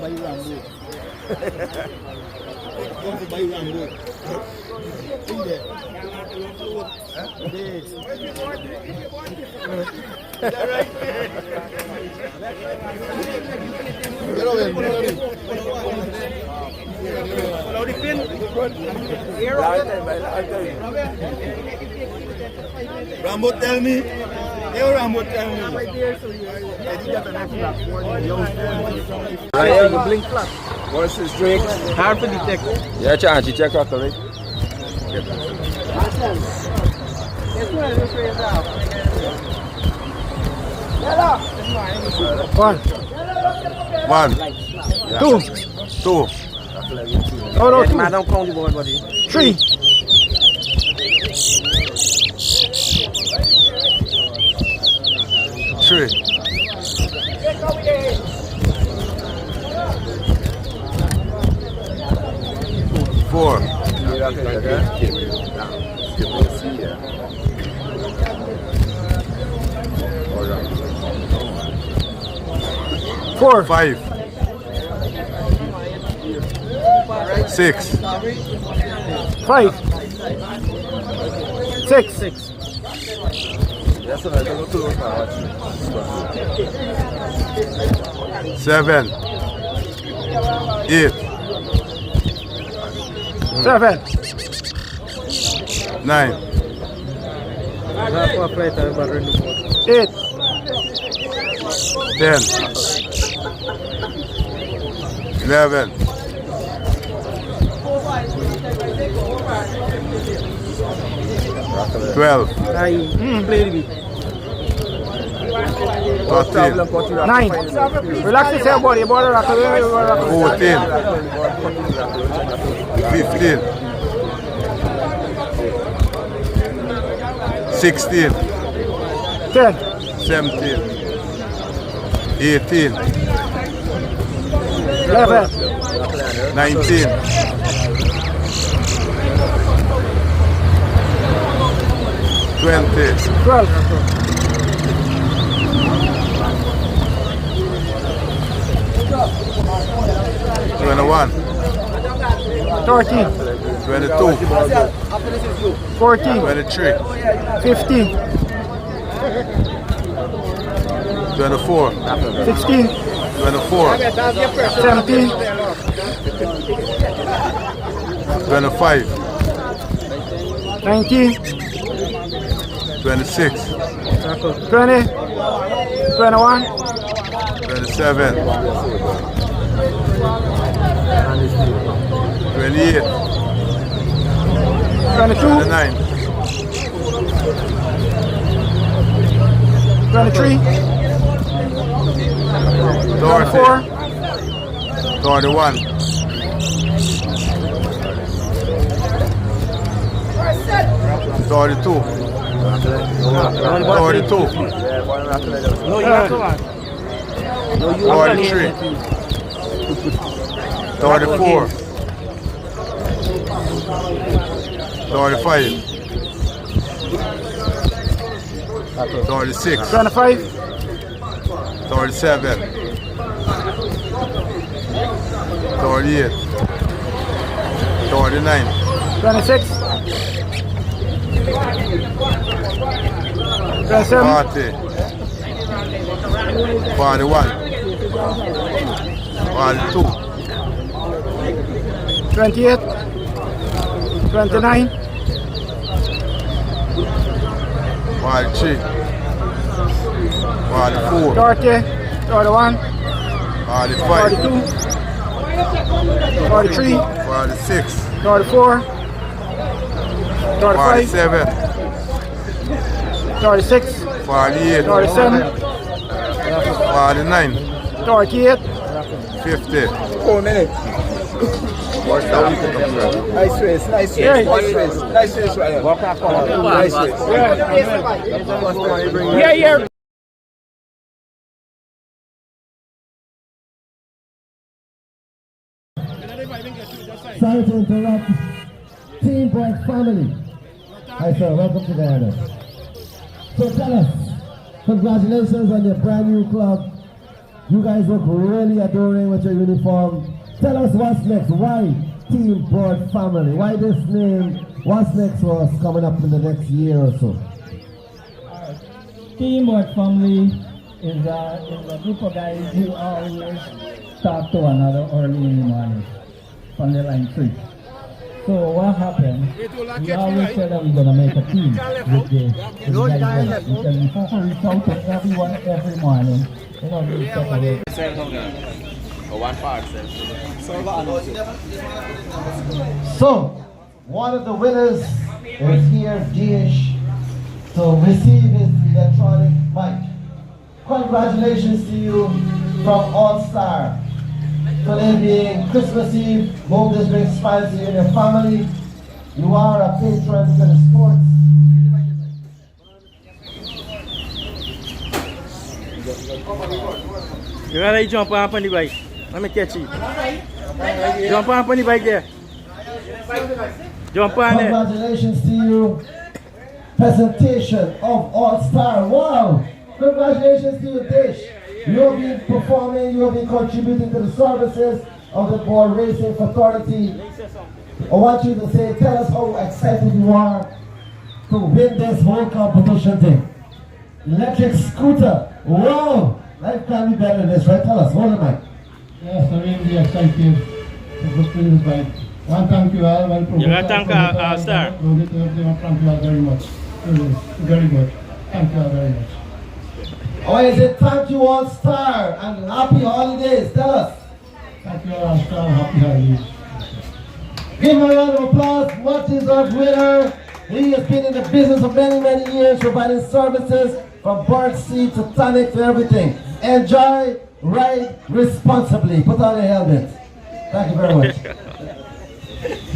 buy Rambo. Come to buy Rambo. In there. Is that right? Get over here. Follow the pin. Rambo tell me. Hey, Rambo tell me. Right here, the blink flat. Versus Drakes. Hard to detect. Yeah, chance you check out the right. One. Two. Oh, no, two. Man, don't count the board, buddy. 3. 4. 4. 5. 6. 5. 6. 7. 8. 7. 9. 8. 10. 11. 12. Play the beat. 13. 9. Relax yourself, buddy. 14. 15. 16. 10. 17. 18. 11. 19. 20. 12. 21. 13. 22. 14. 23. 15. 24. 16. 24. 17. 25. 19. 26. 20. 21. 27. 28. 22. 29. 23. 30. 31. 32. 32. 43. 34. 35. 36. 25. 37. 38. 39. 26. 27. 40. 41. 42. 28. 29. 43. 44. 30. 31. 45. 42. 43. 46. 34. 35. 47. 36. 48. 37. 49. 38. 50. 4 minutes. Nice race, nice race, Yeah. nice race, nice race right here. Nice race. Yeah. Sorry to interrupt. Team Boy family. Hi sir, welcome to the honor. So tell us, congratulations on your brand new club. You guys look really adoring with your uniform. Tell us what's next. Why Team Board Family? Why this name? What's next for us coming up in the next year or so? Team Board Family is a group of guys who always talk to another early in the morning on the line 3. So what happened, we always said that we're going to make a team with the guys because we have to reach out to everyone every morning. You know, we separate. So, one of the winners is here, Dish, to receive his electronic mic. Congratulations to you from All Star. Today being Christmas Eve, hope this brings smiles to you and your family. You are a patron to the sports. You gotta jump up on the bike. Let me catch you. Jump up on the bike there. Jump on there. Congratulations to you. Presentation of All Star. Wow! Congratulations to you, Dish. You have been performing, you have been contributing to the services of the Board Racing Authority. I want you to say, tell us how excited you are to win this whole competition thing. Electric scooter. Wow! Life can be better than this, right? Tell us, hold the mic. Yes, I'm really excited to go through this bike. One, thank you all. You gotta thank All Star. Thank you all very much. Very good. Thank you all very much. Oh, is it thank you All Star and happy holidays? Tell us. Thank you all Star. Happy holidays. Give him a round of applause. What is our winner? He has been in the business for many, many years, providing services from bird seed to tonic to everything. Enjoy, ride responsibly. Put on your helmet. Thank you very much.